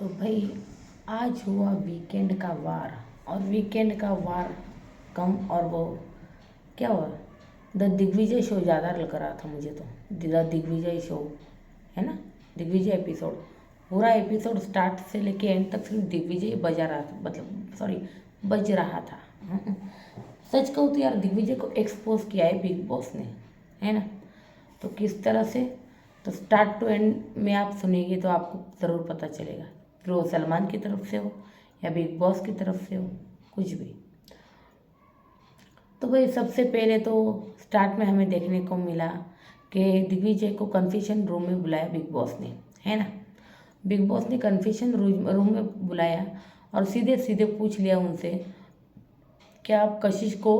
तो भाई आज हुआ वीकेंड का वार। और वीकेंड का वार कम और वो क्या हुआ, द दिग्विजय शो ज़्यादा लग रहा था मुझे तो। द दिग्विजय शो है ना, दिग्विजय एपिसोड, पूरा एपिसोड स्टार्ट से लेके एंड तक सिर्फ दिग्विजय बजा रहा था, मतलब सॉरी बज रहा था। सच कहूँ तो यार दिग्विजय को एक्सपोज किया है बिग बॉस ने, है ना। तो किस तरह से, तो स्टार्ट टू एंड में आप सुनेंगे तो आपको ज़रूर पता चलेगा, फिर वो सलमान की तरफ से हो या बिग बॉस की तरफ से हो, कुछ भी। तो भाई सबसे पहले तो स्टार्ट में हमें देखने को मिला कि दिग्विजय को कन्फेशन रूम में बुलाया बिग बॉस ने, है ना। बिग बॉस ने कन्फेशन रूम में बुलाया और सीधे सीधे पूछ लिया उनसे, क्या आप कशिश को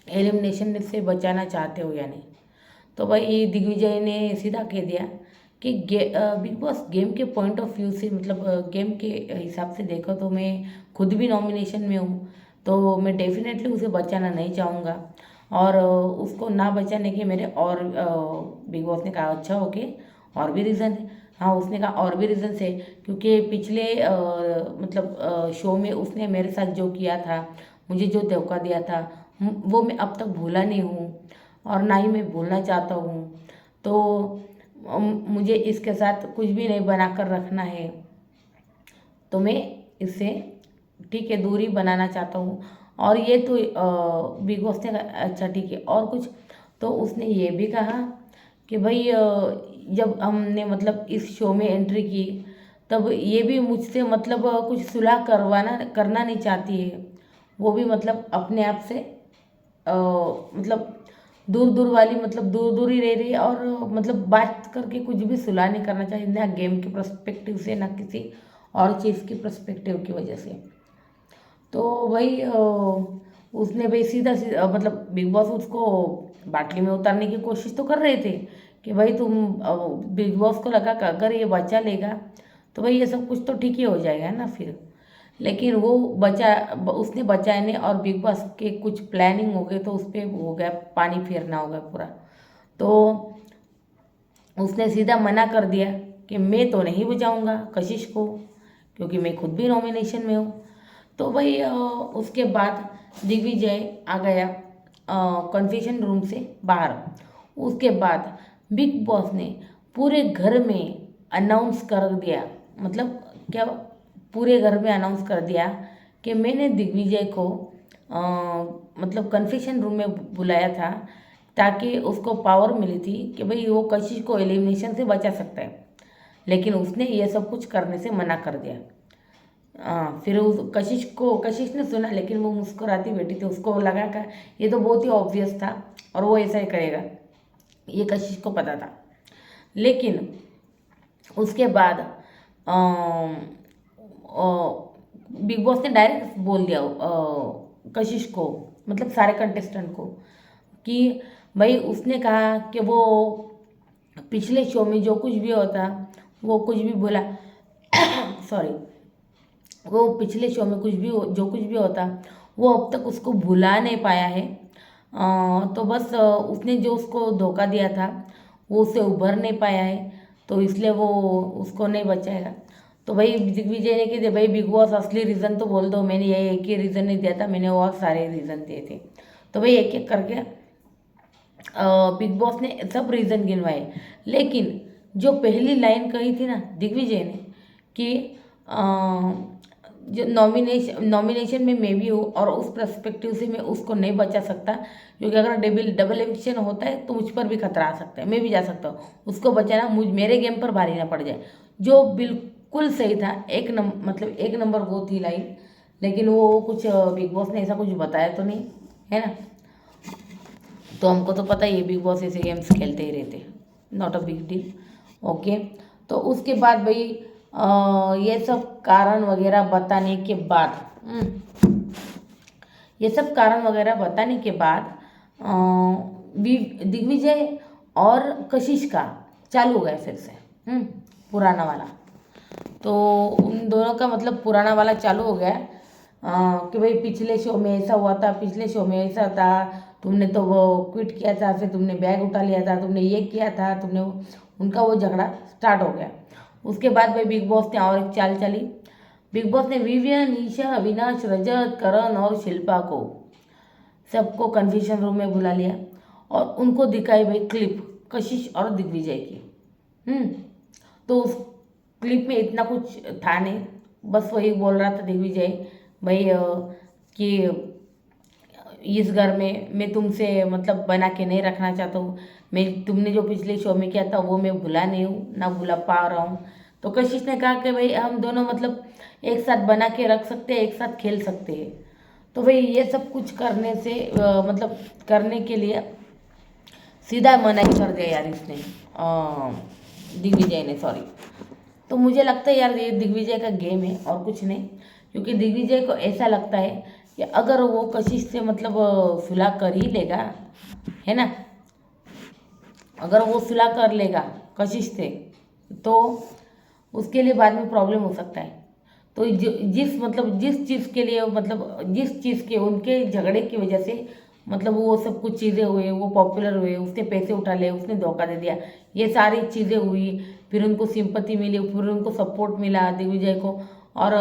एलिमिनेशन से बचाना चाहते हो या नहीं। तो भाई दिग्विजय ने सीधा कह दिया कि बिग बॉस गेम के पॉइंट ऑफ व्यू से, मतलब गेम के हिसाब से देखो तो मैं खुद भी नॉमिनेशन में हूँ, तो मैं डेफिनेटली उसे बचाना नहीं चाहूँगा। और उसको ना बचाने के मेरे और बिग बॉस ने कहा अच्छा ओके, और भी रीज़न है। हाँ उसने कहा और भी रीज़न है, क्योंकि पिछले मतलब शो में उसने मेरे साथ जो किया था, मुझे जो धोखा दिया था, वो मैं अब तक भूला नहीं हूँ और ना ही मैं भूलना चाहता हूँ। तो मुझे इसके साथ कुछ भी नहीं बना कर रखना है, तो मैं इससे ठीक है दूरी बनाना चाहता हूँ। और ये तो बिग बॉस ने कहा अच्छा ठीक है, और कुछ। तो उसने ये भी कहा कि भाई जब हमने मतलब इस शो में एंट्री की, तब ये भी मुझसे मतलब कुछ सुलह करना नहीं चाहती है। वो भी मतलब अपने आप से मतलब दूर दूर वाली, मतलब दूर दूर ही रह रही है, और मतलब बात करके कुछ भी सुलह नहीं करना चाहिए, ना गेम के पर्सपेक्टिव से, ना किसी और चीज़ की पर्सपेक्टिव की वजह से। तो भाई उसने भाई सीधा सीधा मतलब बिग बॉस उसको बाटली में उतारने की कोशिश तो कर रहे थे कि भाई तुम बिग बॉस को लगा कि अगर ये बचा लेगा तो भाई ये सब कुछ तो ठीक ही हो जाएगा ना फिर। लेकिन वो उसने बचाया नहीं, और बिग बॉस के कुछ प्लानिंग हो गए, तो उस पर हो गया पानी फेरना हो गया पूरा। तो उसने सीधा मना कर दिया कि मैं तो नहीं बचाऊंगा कशिश को, क्योंकि मैं खुद भी नॉमिनेशन में हूँ। तो भाई उसके बाद दिग्विजय आ गया कन्फेशन रूम से बाहर। उसके बाद बिग बॉस ने पूरे घर में अनाउंस कर दिया, मतलब क्या, पूरे घर में अनाउंस कर दिया कि मैंने दिग्विजय को अ, मतलब कन्फेशन रूम में बुलाया था, ताकि उसको पावर मिली थी कि भाई वो कशिश को एलिमिनेशन से बचा सकता है। लेकिन उसने ये सब कुछ करने से मना कर दिया। फिर उस कशिश ने सुना, लेकिन वो मुस्कुराती बैठी थी, उसको लगा कि ये तो बहुत ही ऑब्वियस था और वो ऐसा ही करेगा, ये कशिश को पता था। लेकिन उसके बाद बिग बॉस ने डायरेक्ट बोल दिया कशिश को, मतलब सारे कंटेस्टेंट को, कि भाई उसने कहा कि वो पिछले शो में जो कुछ भी होता, वो कुछ भी बोला सॉरी, वो पिछले शो में जो कुछ भी होता, वो अब तक उसको भुला नहीं पाया है। तो बस उसने जो उसको धोखा दिया था वो उससे उभर नहीं पाया है, तो इसलिए वो उसको नहीं बचाएगा। तो भाई दिग्विजय ने कहा भाई बिग बॉस असली रीज़न तो बोल दो, मैंने ये एक ही रीज़न नहीं दिया था, मैंने और सारे रीज़न दिए थे। तो भाई एक एक करके बिग बॉस ने सब रीज़न गिनवाए। लेकिन जो पहली लाइन कही थी ना दिग्विजय ने कि जो नॉमिनेशन में मैं भी हूँ, और उस पर्सपेक्टिव से मैं उसको नहीं बचा सकता, क्योंकि अगर डबल एविक्शन होता है तो मुझ पर भी खतरा आ सकता है, मैं भी जा सकता हूँ, उसको बचाना मेरे गेम पर भारी ना पड़ जाए। जो बिल्कुल सही था, मतलब एक नंबर वो थी लाइन। लेकिन वो कुछ बिग बॉस ने ऐसा कुछ बताया तो नहीं, है ना। तो हमको तो पता ही है बिग बॉस ऐसे गेम्स खेलते ही रहते, not a big deal. Okay. तो उसके बाद भाई ये सब कारण वगैरह बताने के बाद ये सब कारण वगैरह बताने के बाद दिग्विजय और कशिश का चालू हो गया फिर से पुराना वाला। तो उन दोनों का मतलब पुराना वाला चालू हो गया कि भाई पिछले शो में ऐसा हुआ था, पिछले शो में ऐसा था, तुमने तो वो क्विट किया था, फिर तुमने बैग उठा लिया था, तुमने ये किया था, उनका वो झगड़ा स्टार्ट हो गया। उसके बाद भाई बिग बॉस ने और एक चाल चली। बिग बॉस ने विवियन, ईशा, अविनाश, रजत, करण और शिल्पा को सबको कन्फ्यूजन रूम में बुला लिया और उनको दिखाई भाई क्लिप कशिश और दिग्विजय की। तो उस क्लिप में इतना कुछ था नहीं, बस वही बोल रहा था दिग्विजय भाई कि इस घर में मैं तुमसे मतलब बना के नहीं रखना चाहता हूँ, मैं तुमने जो पिछले शो में किया था वो मैं भुला नहीं हूँ ना भुला पा रहा हूँ। तो कशिश ने कहा कि भाई हम दोनों मतलब एक साथ बना के रख सकते हैं, एक साथ खेल सकते हैं। तो भाई ये सब कुछ करने से मतलब करने के लिए सीधा मना ही कर दिया यार इसने, दिग्विजय ने, सॉरी। तो मुझे लगता है यार ये दिग्विजय का गेम है और कुछ नहीं, क्योंकि दिग्विजय को ऐसा लगता है कि अगर वो कशिश से मतलब सुलह कर ही लेगा, है ना, अगर वो सुलह कर लेगा कशिश से तो उसके लिए बाद में प्रॉब्लम हो सकता है। तो जिस चीज़ के लिए मतलब जिस चीज़ के उनके झगड़े की वजह से मतलब वो सब कुछ चीज़ें हुए, वो पॉपुलर हुए, उसने पैसे उठा लिए, उसने धोखा दे दिया, ये सारी चीज़ें हुई, फिर उनको सिंपत्ति मिली, फिर उनको सपोर्ट मिला दिग्विजय को, और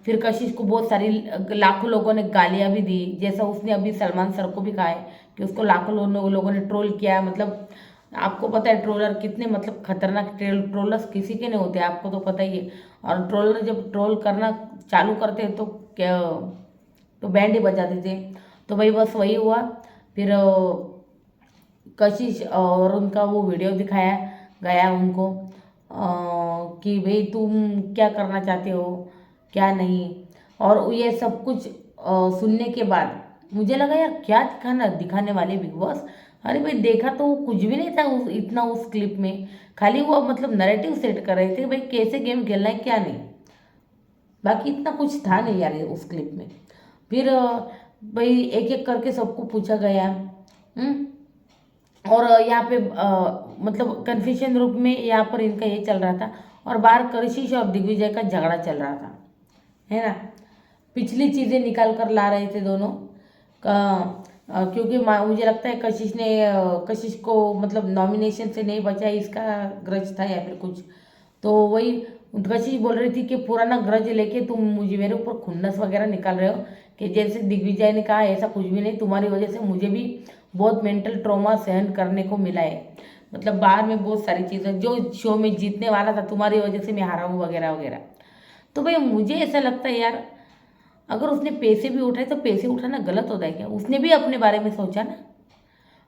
फिर कशिश को बहुत सारी लाखों लोगों ने गालियाँ भी दी, जैसा उसने अभी सलमान सर को भी कहा है कि उसको लाखों लोगों ने ट्रोल किया। मतलब आपको पता है ट्रोलर कितने मतलब खतरनाक, ट्रोलर्स किसी के नहीं होते, आपको तो पता ही है। और ट्रोलर जब ट्रोल करना चालू करते हैं तो क्या, तो बैंड ही बजा देते हैं। तो भाई बस वही हुआ। फिर कशिश और उनका वो वीडियो दिखाया गया उनको कि भाई तुम क्या करना चाहते हो क्या नहीं। और ये सब कुछ सुनने के बाद मुझे लगा यार क्या दिखाने वाले बिग बॉस। अरे भाई देखा तो वो कुछ भी नहीं था इतना उस क्लिप में, खाली वो मतलब नैरेटिव सेट कर रहे थे भाई कैसे गेम खेलना है क्या नहीं, बाकी इतना कुछ था नहीं यार उस क्लिप में। फिर भाई एक एक करके सबको पूछा गया। और यहाँ पे मतलब कन्फ्यूजन रूप में यहाँ पर इनका ये चल रहा था, और बाहर कशिश और दिग्विजय का झगड़ा चल रहा था, है ना। पिछली चीज़ें निकाल कर ला रहे थे दोनों क्योंकि मुझे लगता है कशिश को मतलब नॉमिनेशन से नहीं बचा, इसका ग्रज था या फिर कुछ। तो वही कशिश बोल रही थी कि पुराना ग्रज लेके तुम मुझे मेरे ऊपर खुन्नस वगैरह निकाल रहे हो, कि जैसे दिग्विजय ने कहा ऐसा कुछ भी नहीं, तुम्हारी वजह से मुझे भी बहुत मेंटल ट्रॉमा सहन करने को मिला है, मतलब बाहर में बहुत सारी चीज़ें, जो शो में जीतने वाला था तुम्हारी वजह से मैं हारा हूँ वगैरह वगैरह। तो भाई मुझे ऐसा लगता है यार अगर उसने पैसे भी उठाए तो पैसे उठाना गलत होता है क्या, उसने भी अपने बारे में सोचा ना,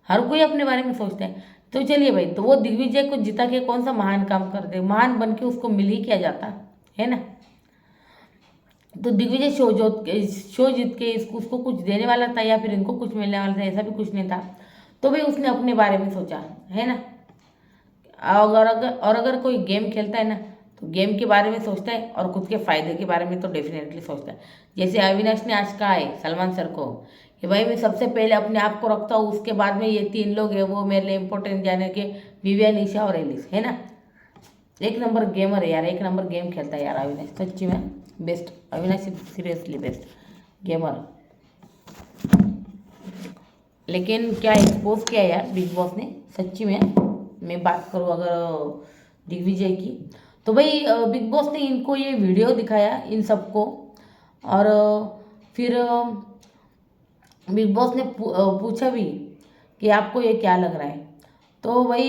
हर कोई अपने बारे में सोचता है। तो चलिए भाई, तो वो दिग्विजय को जिता के कौन सा महान काम कर दे, महान बन के उसको मिल ही क्या जाता है ना। तो दिग्विजय शो जीत के उसको कुछ देने वाला था या फिर इनको कुछ मिलने वाला था, ऐसा भी कुछ नहीं था। तो भाई उसने अपने बारे में सोचा, है ना। अगर कोई गेम खेलता है ना तो गेम के बारे में सोचता है और खुद के फायदे के बारे में तो डेफिनेटली सोचता है। जैसे अविनाश ने आज कहा है सलमान सर को कि भाई मैं सबसे पहले अपने आप को रखता हूँ, उसके बाद में ये 3 लोग हैं वो मेरे लिए इंपॉर्टेंट, जाने के विवियन, ईशा और एलिस, है ना। एक नंबर गेमर है यार, एक नंबर गेम खेलता है यार अविनाश, सच्ची में best. Avinash seriously best gamer. लेकिन क्या एक्सपोज किया यार बिग बॉस ने, सच्ची में मैं बात करूँ अगर दिग्विजय की, तो भाई बिग बॉस ने इनको ये वीडियो दिखाया इन सबको, और फिर बिग बॉस ने पूछा भी कि आपको ये क्या लग रहा है। तो भाई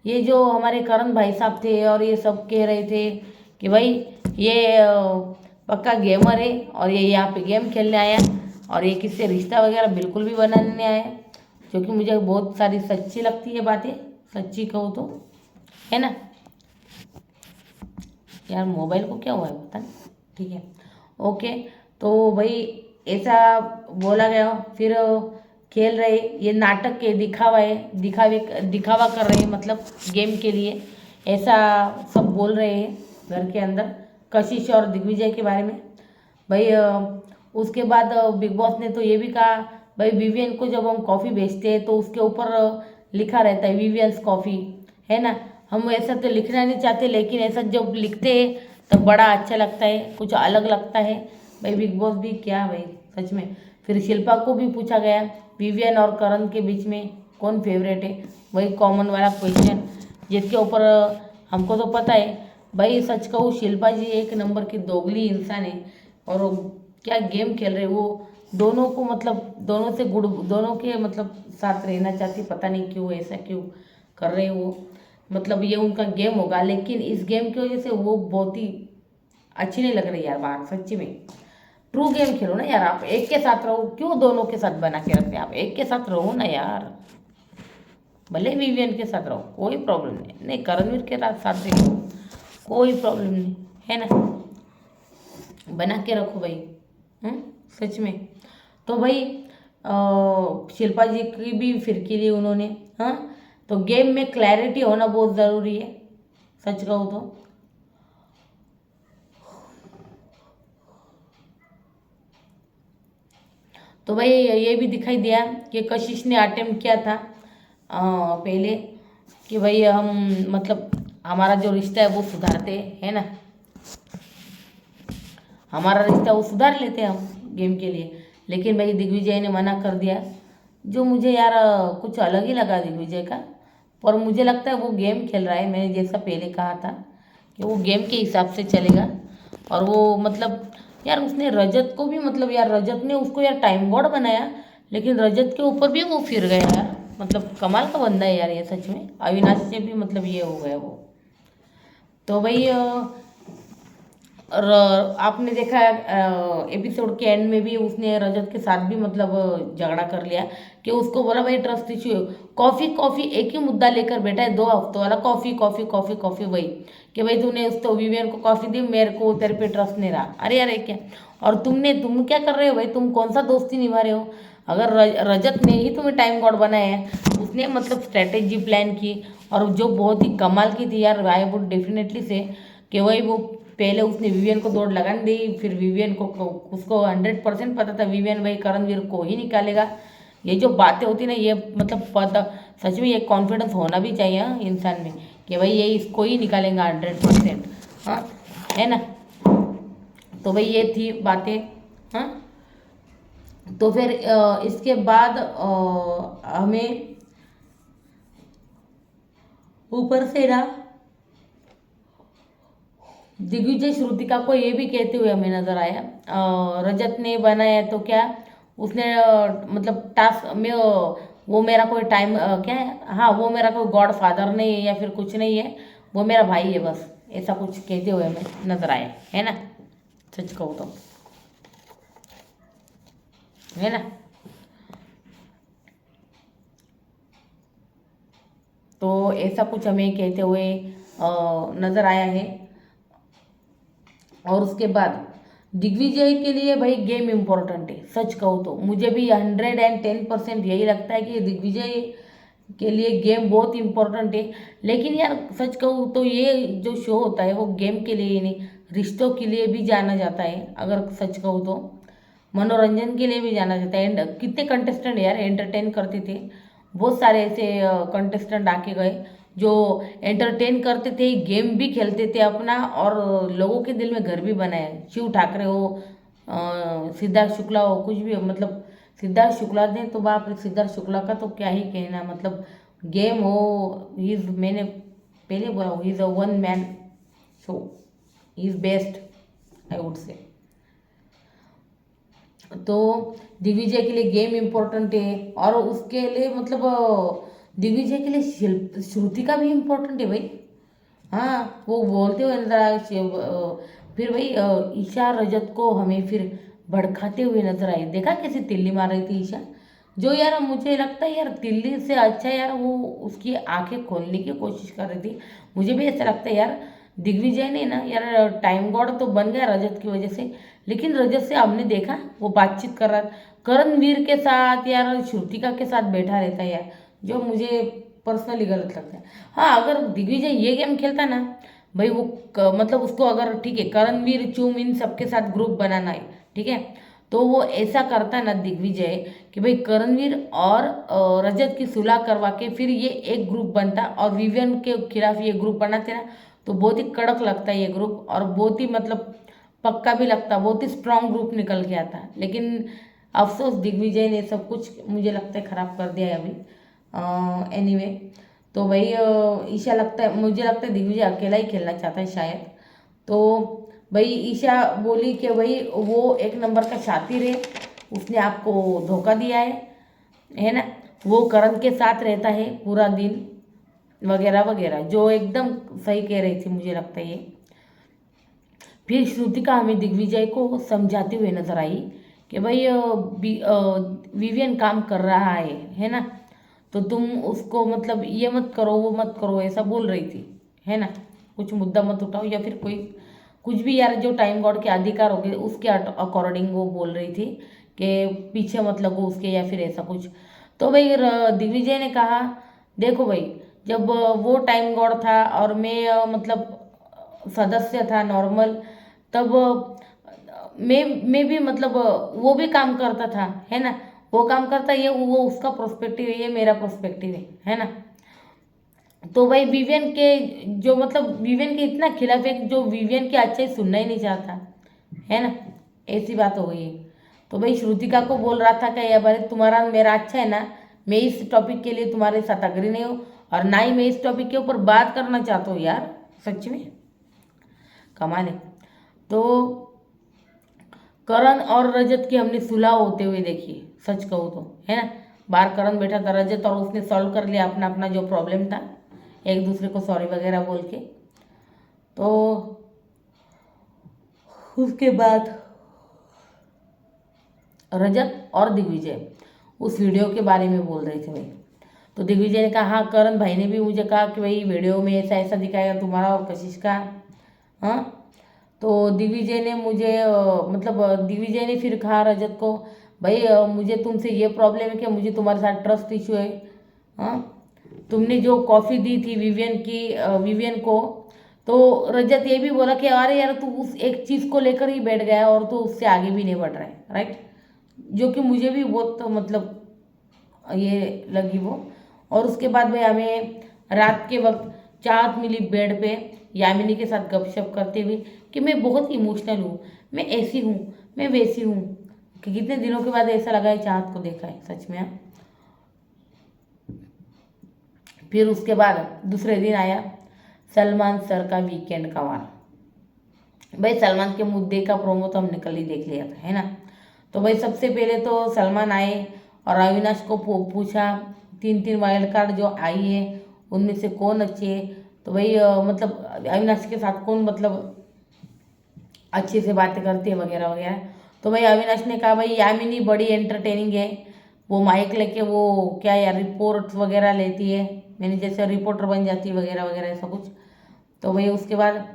ये जो हमारे करण भाई साहब थे और ये सब कह रहे थे कि भाई ये पक्का गेमर है और ये यहाँ पे गेम खेलने आया, और ये किससे रिश्ता वगैरह बिल्कुल भी बनाने नहीं आया, जो कि मुझे बहुत सारी सच्ची लगती है बातें, सच्ची कहूँ तो, है ना। यार मोबाइल को क्या हुआ है पता नहीं, ठीक है ओके। तो भाई ऐसा बोला गया, फिर खेल रहे, ये नाटक के दिखावा है, दिखावा कर रहे हैं मतलब गेम के लिए, ऐसा सब बोल रहे हैं घर के अंदर कशिश और दिग्विजय के बारे में। भाई उसके बाद बिग बॉस ने तो ये भी कहा भाई विवियन को जब हम कॉफ़ी बेचते हैं तो उसके ऊपर लिखा रहता है विवियंस कॉफ़ी, है ना। हम ऐसा तो लिखना नहीं चाहते, लेकिन ऐसा जब लिखते हैं तब बड़ा अच्छा लगता है, कुछ अलग लगता है। भाई बिग बॉस भी क्या भाई सच में। फिर शिल्पा को भी पूछा गया विवियन और करण के बीच में कौन फेवरेट है, वही कॉमन वाला क्वेश्चन, जिसके ऊपर हमको तो पता है भाई सच कहूँ शिल्पा जी एक नंबर की दोगली इंसान है। और वो क्या गेम खेल रहे वो, दोनों को मतलब दोनों से गुड़ दोनों के मतलब साथ रहना चाहती, पता नहीं क्यों ऐसा क्यों कर रहे वो। मतलब ये उनका गेम होगा, लेकिन इस गेम की वजह से वो बहुत ही अच्छी नहीं लग रही यार बात सच्ची में। ट्रू गेम खेलो ना यार, आप एक के साथ रहो, क्यों दोनों के साथ बना के रखते हैं, आप एक के साथ रहो ना यार। भले विवियन के साथ रहो कोई प्रॉब्लम नहीं, नहीं करणवीर के साथ देखो कोई प्रॉब्लम नहीं है ना, बना के रखो भाई। हम्म, सच में। तो भाई शिल्पा जी की भी फिरकी ली उन्होंने। हाँ, तो गेम में क्लैरिटी होना बहुत ज़रूरी है सच कहूँ तो। तो भाई ये भी दिखाई दिया कि कशिश ने अटेम्प्ट किया था पहले कि भाई हम मतलब हमारा जो रिश्ता है वो सुधारते है ना, हमारा रिश्ता वो सुधार लेते हैं हम गेम के लिए। लेकिन भाई दिग्विजय ने मना कर दिया, जो मुझे यार कुछ अलग ही लगा दिग्विजय का। पर मुझे लगता है वो गेम खेल रहा है, मैंने जैसा पहले कहा था कि वो गेम के हिसाब से चलेगा। और वो मतलब यार उसने रजत को भी मतलब यार रजत ने उसको यार टाइम गॉड बनाया, लेकिन रजत के ऊपर भी वो फिर गया यार। मतलब कमाल का बंदा है यार ये सच में, अविनाश से भी मतलब ये हो गया वो। तो भाई और आपने देखा एपिसोड के एंड में भी उसने रजत के साथ भी मतलब झगड़ा कर लिया कि उसको बोला भाई ट्रस्ट इश्यू, कॉफ़ी कॉफ़ी एक ही मुद्दा लेकर बैठा है 2 हफ्तों वाला, कॉफ़ी कॉफ़ी कॉफ़ी कॉफ़ी वही कि भाई तूने उस तो विवियन को कॉफ़ी दी, मेरे को तेरे पे ट्रस्ट नहीं रहा। अरे यार क्या, और तुम क्या कर रहे हो भाई, तुम कौन सा दोस्ती निभा रहे हो। अगर रजत ने ही तुम्हें टाइम गॉड बनाया है, उसने मतलब स्ट्रेटेजी प्लान की और जो बहुत ही कमाल की थी यार, आई वुड डेफिनेटली से कि वही वो पहले उसने विवियन को दौड़ लगाने दी, फिर विवियन को उसको 100% पता था विवियन भाई करणवीर को ही निकालेगा। ये जो बातें होती ना ये मतलब पता, सच में ये कॉन्फिडेंस होना भी चाहिए हाँ, इंसान में कि भाई ये इसको ही निकालेंगे 100%। हाँ, है ना। तो भाई ये थी बातें। हाँ, तो फिर इसके बाद हमें ऊपर से ना दिग्विजय श्रुतिका को ये भी कहते हुए हमें नजर आया, रजत ने बनाया तो क्या, उसने मतलब टास्क में वो मेरा कोई टाइम क्या है, हाँ वो मेरा कोई गॉड फादर नहीं है या फिर कुछ नहीं है, वो मेरा भाई है बस, ऐसा कुछ कहते हुए हमें नजर आया है ना, सच कहूँ तो है ना। तो ऐसा कुछ हमें कहते हुए नजर आया है। और उसके बाद दिग्विजय के लिए भाई गेम इम्पोर्टेंट है, सच कहूँ तो मुझे भी 110% यही लगता है कि दिग्विजय के लिए गेम बहुत इम्पोर्टेंट है। लेकिन यार सच कहूँ तो ये जो शो होता है वो गेम के लिए ही नहीं, रिश्तों के लिए भी जाना जाता है, अगर सच कहूँ तो मनोरंजन के लिए भी जाना जाता है। एंड कितने कंटेस्टेंट यार एंटरटेन करते थे, बहुत सारे ऐसे कंटेस्टेंट आके गए जो एंटरटेन करते थे, गेम भी खेलते थे अपना, और लोगों के दिल में घर भी बनाए। शिव ठाकरे हो, सिद्धार्थ शुक्ला हो, कुछ भी हो, मतलब सिद्धार्थ शुक्ला ने तो बाप रे, सिद्धार्थ शुक्ला का तो क्या ही कहना, मतलब गेम हो, ही इज, मैंने पहले बोला he is a one man show, he is best I would say. तो दिग्विजय के लिए गेम इम्पोर्टेंट है, और उसके लिए मतलब दिग्विजय के लिए श्रुतिका भी इम्पोर्टेंट है भाई। हाँ, वो बोलते हुए नजर आए फिर भाई ईशा रजत को हमें फिर भड़काते हुए नजर आई, देखा कैसे तिल्ली मार रही थी ईशा, जो यार मुझे लगता है यार तिल्ली से अच्छा यार वो उसकी आंखें खोलने की कोशिश कर रही थी। मुझे भी ऐसा लगता है यार दिग्विजय ने ना यार टाइम गॉड तो बन गया रजत की वजह से, लेकिन रजत से हमने देखा वो बातचीत कर रहा था करणवीर के साथ यार, श्रुतिका के साथ बैठा रहता है यार, जो मुझे पर्सनली गलत लगता है। हाँ, अगर दिग्विजय ये गेम खेलता ना भाई वो मतलब उसको अगर ठीक है करणवीर चूम इन सबके साथ ग्रुप बनाना है, ठीक है, तो वो ऐसा करता ना दिग्विजय कि भाई करणवीर और रजत की सुलह करवा के फिर ये एक ग्रुप बनता और विवियन के खिलाफ ये ग्रुप बनाते ना, तो बहुत ही कड़क लगता है ये ग्रुप, और बहुत ही मतलब पक्का भी लगता, बहुत ही स्ट्रांग ग्रुप निकल के आता। लेकिन अफसोस दिग्विजय ने सब कुछ मुझे लगता है खराब कर दिया है अभी। एनीवे, तो वही ईशा लगता है, मुझे लगता है दिग्विजय अकेला ही खेलना चाहता है शायद। तो भाई ईशा बोली कि भाई वो एक नंबर का शातिर है, उसने आपको धोखा दिया है ना, वो करण के साथ रहता है पूरा दिन वगैरह वगैरह, जो एकदम सही कह रही थी मुझे लगता है ये। फिर श्रुतिका हमें दिग्विजय को समझाते हुए नजर आई कि भाई विवियन काम कर रहा है ना, तो तुम उसको मतलब ये मत करो वो मत करो ऐसा बोल रही थी, है ना, कुछ मुद्दा मत उठाओ या फिर कोई कुछ भी यार, जो टाइम गॉड के अधिकार हो गए उसके अकॉर्डिंग वो बोल रही थी कि पीछे मत लगो उसके या फिर ऐसा कुछ। तो भाई दिग्विजय ने कहा देखो भाई, जब वो टाइम गॉड था और मैं मतलब सदस्य था नॉर्मल, तब मैं भी मतलब वो भी काम करता था, है ना, वो काम करता, ये वो उसका प्रोस्पेक्टिव है, ये मेरा प्रोस्पेक्टिव है ना। तो भाई विवियन के जो मतलब विवियन के इतना खिलाफ है जो विवियन की अच्छाई सुनना ही नहीं चाहता, है ना, ऐसी बात हो गई है। तो भाई श्रुतिका को बोल रहा था कि यार भाई तुम्हारा मेरा अच्छा है ना, मैं इस टॉपिक के लिए तुम्हारे साथ अग्री नहीं हूँ और ना ही मैं इस टॉपिक के ऊपर बात करना चाहता हूँ यार, सच में कमाल है। तो करण और रजत की हमने सुलह होते हुए देखी, सच कहूँ तो, है ना। बाहर करण बैठा था रजत और उसने सॉल्व कर लिया अपना अपना जो प्रॉब्लम था, एक दूसरे को सॉरी वगैरह बोल के। तो उसके बाद रजत और दिग्विजय उस वीडियो के बारे में बोल रहे थे भाई। तो दिग्विजय ने कहा हाँ, करण भाई ने भी मुझे कहा कि भाई वीडियो में ऐसा ऐसा दिखाएगा तुम्हारा और कशिश का। हाँ, तो दिग्विजय ने मुझे मतलब दिग्विजय ने फिर कहा रजत को भाई मुझे तुमसे ये प्रॉब्लम है कि मुझे तुम्हारे साथ ट्रस्ट इशू है। हाँ, तुमने जो कॉफ़ी दी थी विवियन को, तो रजत ये भी बोला कि अरे यार तू उस एक चीज़ को लेकर ही बैठ गया और तू उससे आगे भी नहीं बढ़ रहा है, राइट, जो कि मुझे भी बहुत मतलब ये लगी वो। और उसके बाद भाई हमें रात के वक्त चाहत मिली बेड पे यामिनी के साथ गपशप करते हुए कि मैं बहुत इमोशनल हूँ, मैं ऐसी हूँ, मैं वैसी हूँ, कि कितने दिनों के बाद ऐसा लगा है चाहत को देखा है सच में। हाँ। फिर उसके बाद दूसरे दिन आया सलमान सर का वीकेंड का वार। भाई सलमान के मुद्दे का प्रोमो तो हमने कल ही देख लिया था, है ना। तो भाई सबसे पहले तो सलमान आए और अविनाश को पूछा तीन तीन वाइल्ड कार्ड जो आई है उनमें से कौन अच्छी है। तो भाई मतलब अविनाश के साथ कौन मतलब अच्छे से बातें करती है वगैरह वगैरह। तो भाई अविनाश ने कहा भाई यामिनी बड़ी एंटरटेनिंग है, वो माइक लेके वो क्या यार रिपोर्ट वगैरह लेती है, मैंने जैसे रिपोर्टर बन जाती है वगैरह वगैरह ऐसा कुछ। तो भाई उसके बाद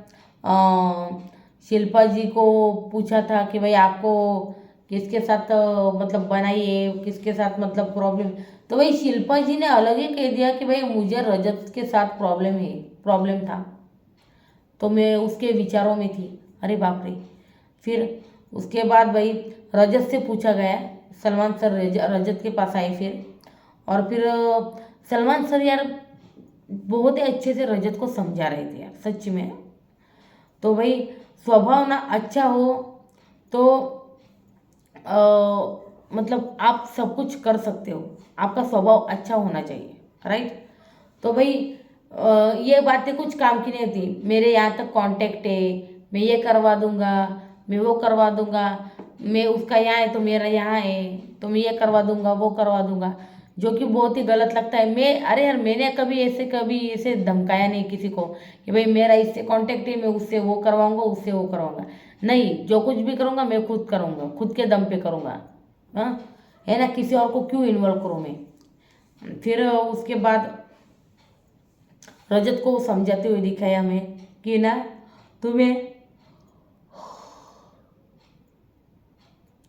शिल्पा जी को पूछा था कि भाई आपको किसके साथ मतलब बनाई है, किसके साथ मतलब प्रॉब्लम। तो भाई शिल्पा जी ने अलग ही कह दिया कि भाई मुझे रजत के साथ प्रॉब्लम था, तो मैं उसके विचारों में थी। अरे बाप रे। फिर उसके बाद भाई रजत से पूछा गया, सलमान सर रजत के पास आए फिर, और फिर सलमान सर यार बहुत ही अच्छे से रजत को समझा रहे थे यार सच में। तो भाई स्वभाव ना अच्छा हो तो मतलब आप सब कुछ कर सकते हो, आपका स्वभाव अच्छा होना चाहिए, राइट। तो भाई ये बातें कुछ काम की नहीं थी, मेरे यहाँ तक कांटेक्ट है, मैं ये करवा दूंगा, मैं वो करवा दूंगा, मैं उसका यहाँ है तो मेरा यहाँ है, तो मैं ये करवा दूंगा वो करवा दूंगा, जो कि बहुत ही गलत लगता है। मैं अरे यार मैंने कभी ऐसे धमकाया नहीं किसी को कि भाई मेरा इससे कांटेक्ट है मैं उससे वो करवाऊंगा उससे वो करवाऊंगा, नहीं, जो कुछ भी करूँगा मैं खुद करूँगा, खुद के दम पे करूँगा। हाँ, है ना, किसी और को क्यों इन्वॉल्व करूँ मैं। फिर उसके बाद रजत को समझाते हुए दिखाया हमें कि ना तुम्हें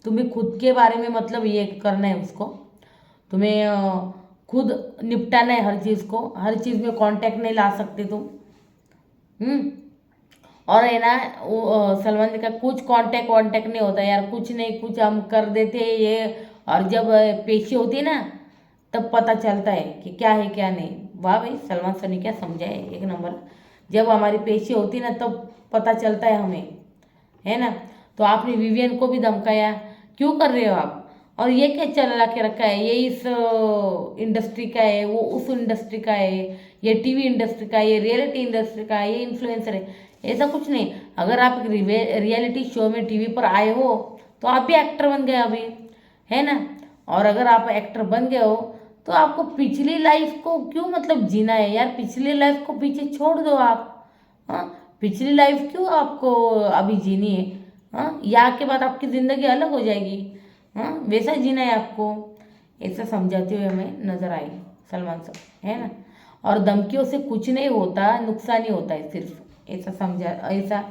तुम्हें खुद के बारे में मतलब ये करना है उसको, तुम्हें खुद निपटाना है हर चीज़ को, हर चीज़ में कांटेक्ट नहीं ला सकते तुम। हम्म। और है ना वो सलमान जी का कुछ कांटेक्ट वांटेक्ट नहीं होता यार, कुछ नहीं, कुछ हम कर देते हैं ये, और जब पेशी होती है ना तब पता चलता है कि क्या है क्या नहीं। वाह भाई सलमान सर ने क्या समझा है, एक नंबर। जब हमारी पेशी होती है ना तब पता चलता है हमें, है ना। तो आपने विवियन को भी धमकाया, क्यों कर रहे हो आप। और ये क्या चला के रखा है, ये इस इंडस्ट्री का है, वो उस इंडस्ट्री का है, ये टीवी इंडस्ट्री का है, ये रियलिटी इंडस्ट्री का है, ये इन्फ्लुएंसर है। ऐसा कुछ नहीं। अगर आप एक रियलिटी शो में टीवी पर आए हो तो आप भी एक्टर बन गए अभी, है ना। और अगर आप एक्टर बन गए हो तो आपको पिछली लाइफ को क्यों मतलब जीना है यार, पिछली लाइफ को पीछे छोड़ दो आप। हाँ, पिछली लाइफ क्यों आपको अभी जीनी है। हाँ, यहाँ के बाद आपकी ज़िंदगी अलग हो जाएगी। हाँ, वैसा जीना है आपको, ऐसा समझाते हुए हमें नजर आए सलमान सर, है ना। और धमकियों से कुछ नहीं होता, नुकसान ही होता है सिर्फ, ऐसा समझा, ऐसा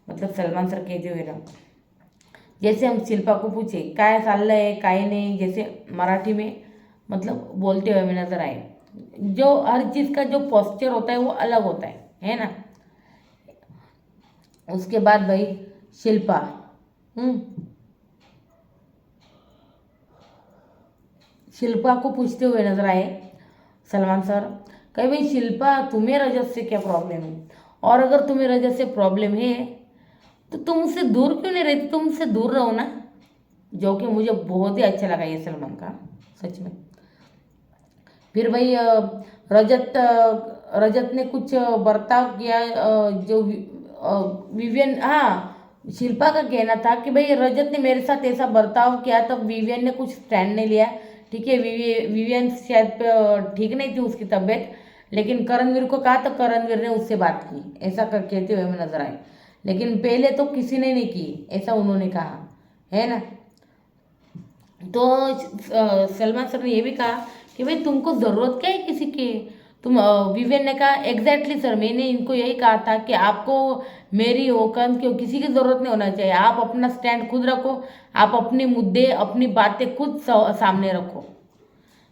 मतलब सलमान सर कहते हुए ना। जैसे हम शिल्पा को पूछे काय चाललंय काय नहीं, जैसे मराठी में मतलब बोलते हुए हमें नजर आए। जो हर चीज़ का जो पोस्चर होता है वो अलग होता है ना। उसके बाद भाई शिल्पा, हम्म, शिल्पा को पूछते हुए नजर आए सलमान सर, कहे भाई शिल्पा तुम्हें रजत से क्या प्रॉब्लम है, और अगर तुम्हें रजत से प्रॉब्लम है तो तुम उससे दूर क्यों नहीं रहती, तुम उससे दूर रहो ना। जो कि मुझे बहुत ही अच्छा लगा ये सलमान का, सच में। फिर भाई रजत ने कुछ बर्ताव किया, विवियन, हाँ, शिल्पा का कहना था कि भाई रजत ने मेरे साथ ऐसा बर्ताव किया, तब विवियन ने कुछ स्टैंड नहीं लिया। ठीक है, विवियन शायद ठीक नहीं थी उसकी तबीयत, लेकिन करणवीर को कहा तो करणवीर ने उससे बात की, ऐसा कर कहते हुए हमें नजर आए। लेकिन पहले तो किसी ने नहीं की, ऐसा उन्होंने कहा, है ना। तो सलमान सर ने ये भी कहा कि भाई तुमको ज़रूरत क्या है किसी की। तुम विवेन ने कहा एग्जैक्टली सर, मैंने इनको यही कहा था कि आपको मेरी होकर क्यों किसी की ज़रूरत नहीं होना चाहिए, आप अपना स्टैंड खुद रखो, आप अपने मुद्दे अपनी बातें खुद सामने रखो।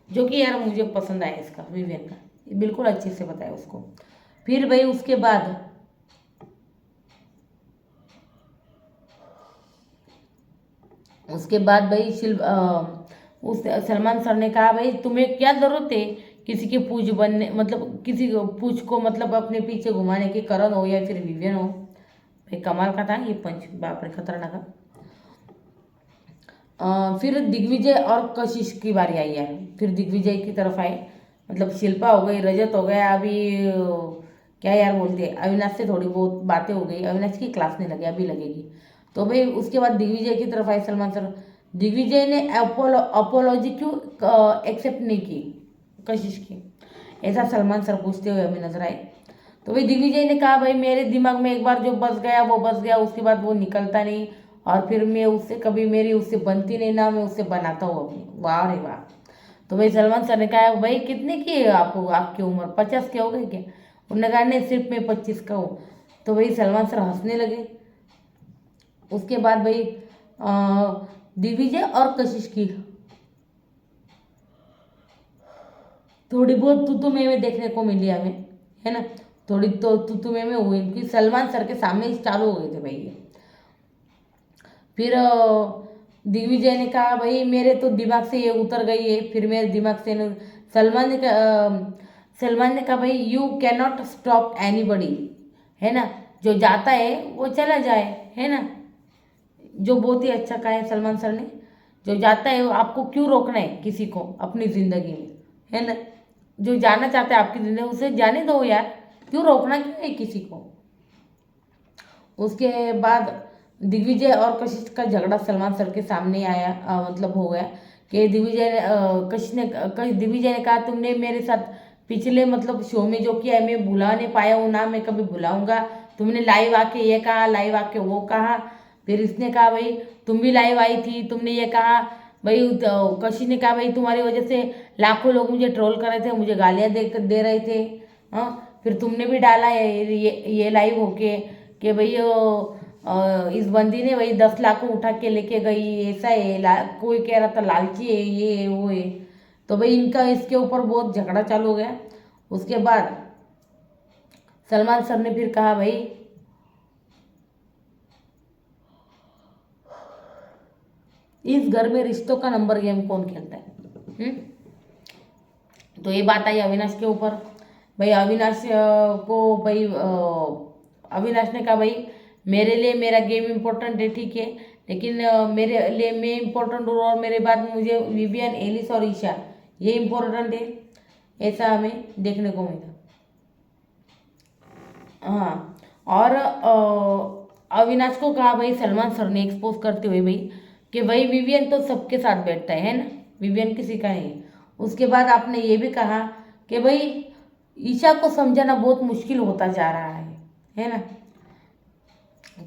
जो कि यार मुझे पसंद आया इसका, विवेन का, बिल्कुल अच्छे से बताया उसको। फिर भाई उसके बाद भाई उस सलमान सर ने कहा भाई तुम्हें क्या ज़रूरत है किसी के पूछ बनने, मतलब किसी को पूछ को मतलब अपने पीछे घुमाने के, करण हो या फिर विवियन हो। भाई कमाल का था ये पंच, बाप रे खतरनाक था। फिर दिग्विजय और कशिश की बारी आई है, फिर दिग्विजय की तरफ आए, मतलब शिल्पा हो गई, रजत हो गया, अभी क्या यार बोलते हैं, अविनाश से थोड़ी बहुत बातें हो गई, अविनाश की क्लास नहीं लगी, अभी लगेगी। तो भाई उसके बाद दिग्विजय की तरफ आए सलमान सर। दिग्विजय ने अपोलॉजी क्यों एक्सेप्ट नहीं की कशिश की, ऐसा सलमान सर पूछते हुए हमें नजर आए। तो भाई दिग्विजय ने कहा भाई मेरे दिमाग में एक बार जो बस गया वो बस गया, उसके बाद वो निकलता नहीं, और फिर मैं उससे कभी मेरी उससे बनती नहीं ना, मैं उससे बनाता हूँ अपनी। वाह रे वाह। तो भाई सलमान सर ने कहा भाई कितने की है आपको, आपकी उम्र 50 के हो गए क्या। उन्होंने कहा नहीं सिर्फ मैं 25 का हूँ। तो भाई सलमान सर हंसने लगे। उसके बाद भाई दिग्विजय और कशिश की थोड़ी बहुत तू में देखने को मिली हमें, है ना। थोड़ी तो तू में हुई, क्योंकि सलमान सर के सामने ही चालू हो गए थे भाई ये। फिर दिग्विजय ने कहा भाई मेरे तो दिमाग से ये उतर गई है, फिर मेरे दिमाग से सलमान ने कहा सलमान ने कहा भाई you can not stop anybody, है ना। जो जाता है वो चला जाए, है ना। जो बहुत ही अच्छा कहा है सलमान सर ने, जो जाता है वो आपको क्यों रोकना है किसी को अपनी ज़िंदगी में, है ना। जो जाना चाहता है आपकी ज़िंदगी उसे जाने दो यार, क्यों रोकना क्यों है किसी को। उसके बाद दिग्विजय और कशिश का झगड़ा सलमान सर के सामने आया, मतलब हो गया कि दिग्विजय ने कहा तुमने मेरे साथ पिछले मतलब शो में जो किया है मैं भुला नहीं पाया हूँ ना, मैं कभी भुलाऊंगा। तुमने लाइव आके ये कहा, लाइव आके वो कहा। फिर इसने कहा भाई तुम भी लाइव आई थी, तुमने ये कहा भाई, कशिश ने कहा भाई तुम्हारी वजह से लाखों लोग मुझे ट्रोल कर रहे थे, मुझे गालियाँ दे रहे थे। हाँ, फिर तुमने भी डाला है ये लाइव होके कि भाई इस बंदी ने वही 10 लाख उठा के लेके गई, ऐसा है, कोई कह रहा था लालची है, ये है वो है। तो भाई इनका इसके ऊपर बहुत झगड़ा चालू हो गया। उसके बाद सलमान सर ने फिर कहा भाई इस घर में रिश्तों का नंबर गेम कौन खेलता है। तो ये बात आई अविनाश के ऊपर। भाई अविनाश को भाई अविनाश ने कहा भाई मेरे लिए मेरा गेम इम्पोर्टेंट है, ठीक है, लेकिन मेरे लिए मैं इम्पोर्टेंट हूँ और मेरे बाद मुझे विवियन, एलिस और ईशा ये इम्पोर्टेंट है, ऐसा हमें देखने को मिला। हाँ, और अविनाश को कहा भाई सलमान सर ने एक्सपोज करते हुए भाई कि भाई विवियन तो सबके साथ बैठता है ना, विवियन किसी का नहीं है। उसके बाद आपने ये भी कहा कि भाई ईशा को समझाना बहुत मुश्किल होता जा रहा है ना।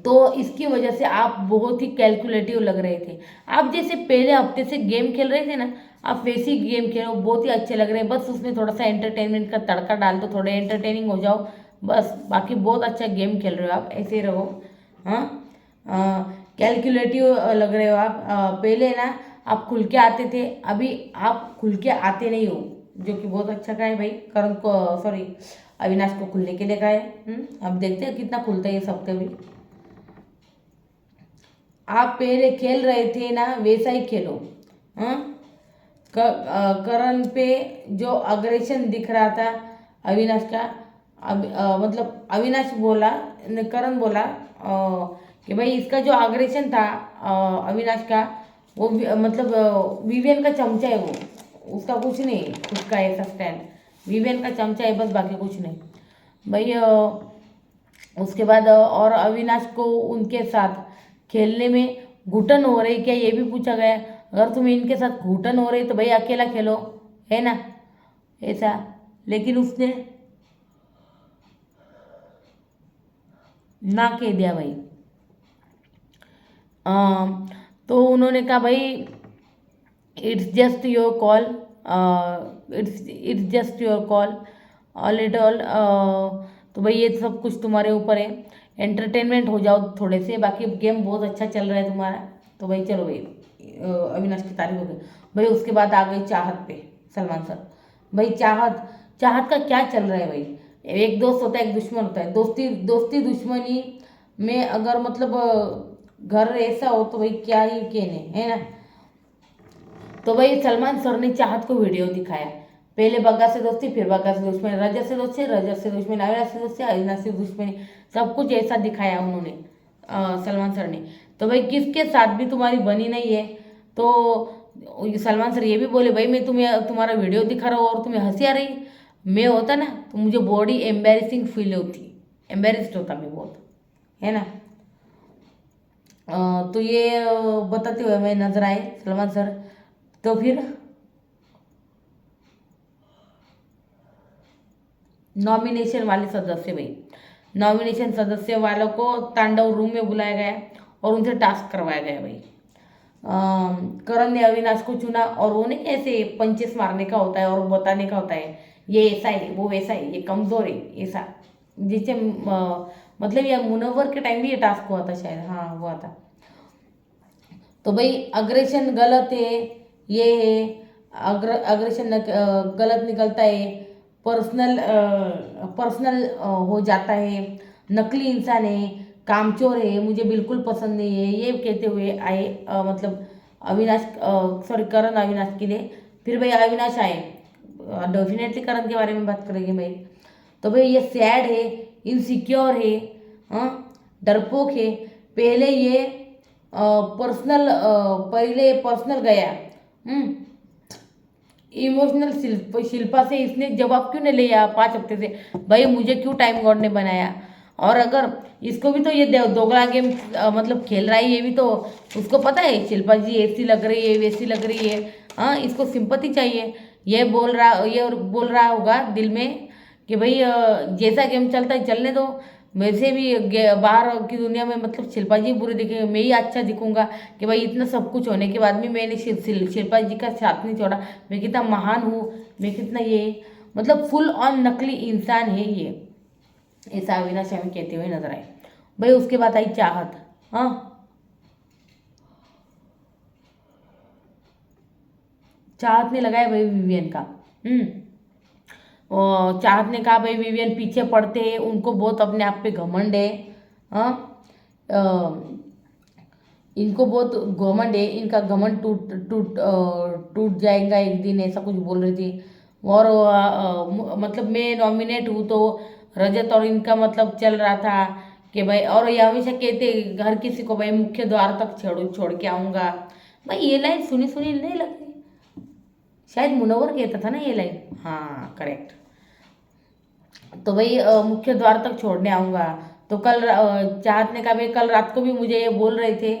तो इसकी वजह से आप बहुत ही कैलकुलेटिव लग रहे थे। आप जैसे पहले हफ्ते से गेम खेल रहे थे ना, आप वैसे ही गेम खेलो, बहुत ही अच्छे लग रहे हैं। बस उसमें थोड़ा सा एंटरटेनमेंट का तड़का डाल दो, थोड़े एंटरटेनिंग हो जाओ बस, बाकी बहुत अच्छा गेम खेल रहे हो आप, ऐसे ही रहो। हाँ, कैलकुलेटिव लग रहे हो आप। पहले ना आप खुल के आते थे, अभी आप खुल के आते नहीं हो, जो कि बहुत अच्छा का है भाई। करण को, सॉरी, अविनाश को खुलने के लिए कहा है। अब देखते हैं कितना खुलता है ये सप्ताह भी। आप पहले खेल रहे थे ना, वैसा ही खेलो। हाँ, करण पे जो अग्रेशन दिख रहा था अविनाश का, मतलब अविनाश बोला, करण बोला कि भाई इसका जो अग्रेशन था अविनाश का, वो मतलब विवियन का चमचा है वो, उसका कुछ नहीं, उसका ऐसा स्टैंड विवियन का चमचा है बस, बाकी कुछ नहीं भाई। उसके बाद और अविनाश को उनके साथ खेलने में घुटन हो रही क्या, ये भी पूछा गया। अगर तुम्हें इनके साथ घुटन हो रही तो भाई अकेला खेलो, है ना, ऐसा। लेकिन उसने ना कह दिया भाई। तो उन्होंने कहा भाई it's just your call, it's just your call, all it all. तो भाई ये सब कुछ तुम्हारे ऊपर है, एंटरटेनमेंट हो जाओ थोड़े से, बाकी गेम बहुत अच्छा चल रहा है तुम्हारा। तो भाई चलो भाई, अविनाश की तारीफ हो गई भाई। उसके बाद आ गई चाहत पे सलमान सर। भाई चाहत, चाहत का क्या चल रहा है भाई। एक दोस्त होता है, एक दुश्मन होता है, दोस्ती दोस्ती दुश्मनी में अगर मतलब घर ऐसा हो तो भाई क्या ही कहने, है ना। तो भाई सलमान सर ने चाहत को वीडियो दिखाया, पहले बग्गा से दोस्ती, फिर बग्गा से दुश्मनी, रजत से दोस्ती, रजत से दुश्मनी, अविनाश से दोस्ती, अविनाश से दुश्मनी, सब कुछ ऐसा दिखाया उन्होंने, सलमान सर ने। तो भाई किसके साथ भी तुम्हारी बनी नहीं है। तो सलमान सर ये भी बोले भाई मैं तुम्हें तुम्हारा वीडियो दिखा रहा हूँ और तुम्हें हंसी आ रही, मैं होता ना तो मुझे बॉडी एम्बेरसिंग फील होती, एम्बेरस्ड होता मैं बहुत, है ना। तो ये बताते हुए मैं नजर आए सलमान सर। तो फिर नॉमिनेशन वाले सदस्य भाई, नॉमिनेशन सदस्य वालों को तांडव रूम में बुलाया गया और उनसे टास्क करवाया गया भाई। करण ने अविनाश को चुना और वो नहीं ऐसे पंचेस मारने का होता है और बताने का होता है ये ऐसा है वो वैसा है ये कमजोर है ऐसा, जिससे मतलब ये मुनव्वर के टाइम भी ये टास्क हुआ था शायद, हाँ हुआ था। तो भाई अग्रेशन गलत है, ये है, अग्रेशन गलत निकलता है, पर्सनल पर्सनल हो जाता है, नकली इंसान है, कामचोर है, मुझे बिल्कुल पसंद नहीं है, ये कहते हुए आए मतलब अविनाश, सॉरी करण अविनाश के लिए। फिर भाई अविनाश आए, डेफिनेटली करण के बारे में बात करेंगे भाई। तो भाई ये सैड है, इनसिक्योर है, हाँ, डरपोक है। पहले ये पर्सनल, पहले पर्सनल गया, इमोशनल शिल्पा से इसने जवाब क्यों नहीं लिया 5 हफ्ते से, भाई मुझे क्यों टाइम गॉड ने बनाया। और अगर इसको भी तो ये दोगला गेम मतलब खेल रहा है, ये भी तो उसको पता है शिल्पा जी ऐसी लग रही है वैसी लग रही है, हाँ इसको सिंपति चाहिए। ये बोल रहा, ये बोल रहा होगा दिल में कि भाई जैसा गेम चलता है चलने दो, वैसे भी बाहर की दुनिया में मतलब शिल्पा जी बुरे दिखेंगे, मैं ही अच्छा दिखूंगा कि भाई इतना सब कुछ होने के बाद भी मैंने शिल्पा जी का साथ नहीं छोड़ा, मैं कितना महान हूँ, मैं कितना ये, मतलब फुल ऑन नकली इंसान है ये, ऐसा अविनाश हमें कहते हुए नजर आए भाई। उसके बाद आई चाहत। हाँ, चाहत ने लगाया भाई विवियन का। और चाहत ने कहा भाई विवियन पीछे पड़ते हैं, उनको बहुत अपने आप पे घमंड है। हाँ, अ, इनको बहुत घमंड है, इनका घमंड टूट टूट टूट जाएगा एक दिन, ऐसा कुछ बोल रही थी। और मतलब मैं नॉमिनेट हूँ तो रजत और इनका मतलब चल रहा था कि भाई, और ये हमेशा कहते हर किसी को भाई मुख्य द्वार तक छोड़ छोड़ के आऊँगा। भाई ये लाइन सुनी सुनी नहीं लगती? शायद मुनव्वर कहता था ना ये लाइन, हाँ करेक्ट। तो भाई मुख्य द्वार तक छोड़ने आऊँगा। तो कल चाहत ने कहा भाई कल रात को भी मुझे ये बोल रहे थे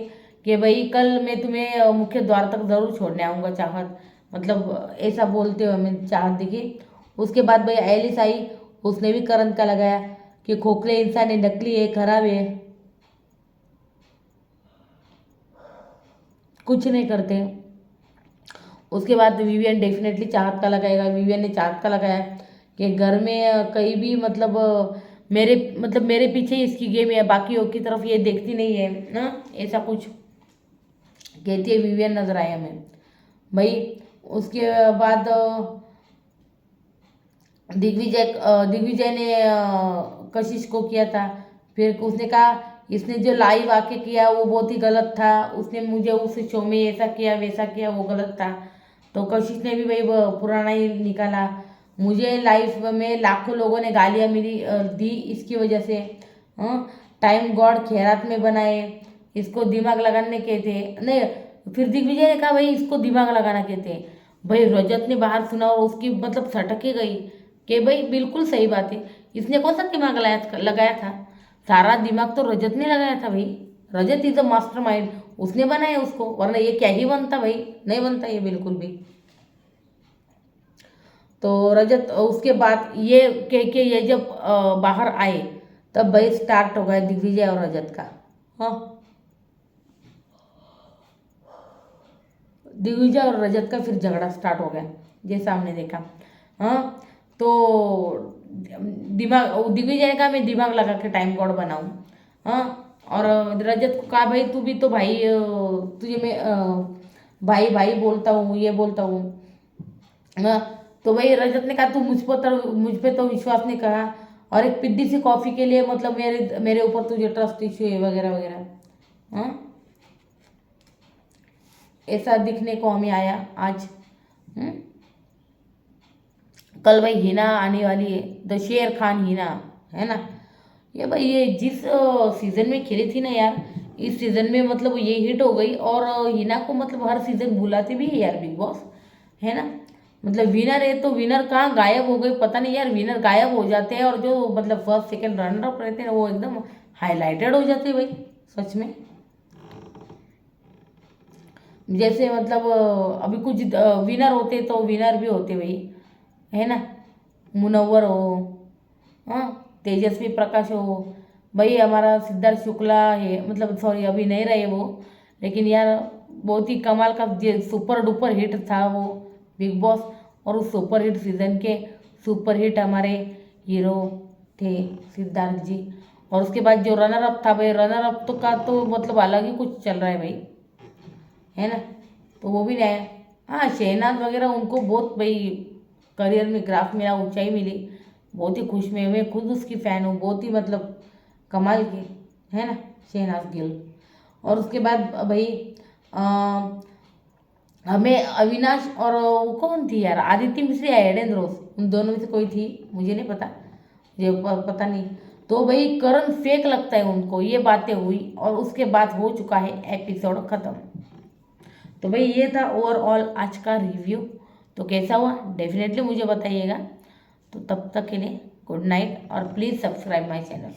कि भाई कल मैं तुम्हें मुख्य द्वार तक ज़रूर छोड़ने आऊँगा चाहत, मतलब ऐसा बोलते हुए हमें चाहत दिखी। उसके बाद भाई एलिस आई, उसने भी करण का लगाया कि खोखले इंसान है, नकली है, खराब है, कुछ नहीं करते। उसके बाद विवियन डेफिनेटली चाहत का लगाएगा। विवियन ने चाहत का लगाया कि घर में कहीं भी मतलब मेरे पीछे ही इसकी गेम है, बाकियों की तरफ ये देखती नहीं है ना, ऐसा कुछ कहती है विवियन, नजर आए हमें भाई। उसके बाद दिग्विजय ने कशिश को किया था। फिर उसने कहा इसने जो लाइव आके किया वो बहुत ही गलत था, उसने मुझे उस शो में ऐसा किया वैसा किया, वो गलत था। तो कशिश ने भी भाई वो पुराना ही निकाला, मुझे लाइफ में लाखों लोगों ने गालियाँ मिली दी इसकी वजह से। टाइम गॉड खैरात में बनाए, इसको दिमाग लगाने के थे नहीं। फिर दिग्विजय ने कहा भाई इसको दिमाग लगाना कहते हैं। भाई रजत ने बाहर सुना और उसकी मतलब सटके गई कि भाई बिल्कुल सही बात है, इसने कौन सा दिमाग लगाया था? सारा दिमाग तो रजत ने लगाया था भाई। रजत इज अ मास्टर माइंड, उसने बनाया उसको, वरना ये क्या ही बनता भाई, नहीं बनता ये बिल्कुल भी। तो रजत उसके बाद ये कह के ये जब बाहर आए तब भाई स्टार्ट हो गया दिग्विजय और रजत का। हाँ, दिग्विजय और रजत का फिर झगड़ा स्टार्ट हो गया जैसा हमने देखा। हाँ, तो दिमाग दिग्विजय ने कहा मैं दिमाग लगा के टाइम गॉड बनाऊँ। हाँ, और रजत को कहा भाई तू भी तो भाई तुझे मैं भाई भाई बोलता हूँ, ये बोलता हूँ। हाँ, तो भाई रजत ने कहा तू मुझ पे तो विश्वास नहीं करा, और एक पिद्दी सी कॉफ़ी के लिए मतलब मेरे मेरे ऊपर तुझे ट्रस्ट इश्यू है वगैरह वगैरह। हाँ, ऐसा दिखने को हमें आया आज। हम्म, कल भाई हिना आने वाली है, द शेर खान हिना, है ना। ये भाई ये जिस सीजन में खेली थी ना यार, इस सीजन में मतलब ये हिट हो गई, और हिना को मतलब हर सीजन बुलाते भी है यार बिग बॉस, है ना। मतलब विनर है तो विनर कहाँ गायब हो गई पता नहीं यार, विनर गायब हो जाते हैं और जो मतलब फर्स्ट सेकंड रनर अप रहते हैं वो एकदम हाईलाइटेड हो जाते हैं भाई, सच में। जैसे मतलब अभी कुछ विनर होते तो विनर भी होते भाई, है ना। मुनव्वर हो, हाँ, तेजस्वी प्रकाश हो, भाई हमारा सिद्धार्थ शुक्ला है, मतलब सॉरी अभी नहीं रहे वो, लेकिन यार बहुत ही कमाल का सुपर डुपर हिट था वो बिग बॉस। और उस सुपर हिट सीजन के सुपर हिट हमारे हीरो थे सिद्धार्थ जी। और उसके बाद जो रनर अप था भाई, रनर अप तो का तो मतलब अलग ही कुछ चल रहा है भाई, है ना। तो वो भी नया। हाँ, शहनाज वगैरह उनको बहुत भाई करियर में ग्राफ मिला, ऊंचाई मिली, बहुत ही खुश में, मैं खुद उसकी फ़ैन हूँ, बहुत ही मतलब कमाल की, है ना, शहनाज गिल। और उसके बाद भाई अ, हमें अविनाश और वो कौन थी यार, आदित्य मिश्री या एडेन रोज, उन दोनों में से कोई थी, मुझे नहीं पता, मुझे पता नहीं। तो भाई करण फेक लगता है उनको, ये बातें हुई और उसके बाद हो चुका है एपिसोड ख़त्म। तो भाई ये था ओवरऑल आज का रिव्यू। तो कैसा हुआ डेफिनेटली मुझे बताइएगा। तो तब तक के लिए गुड नाइट, और प्लीज़ सब्सक्राइब माय चैनल।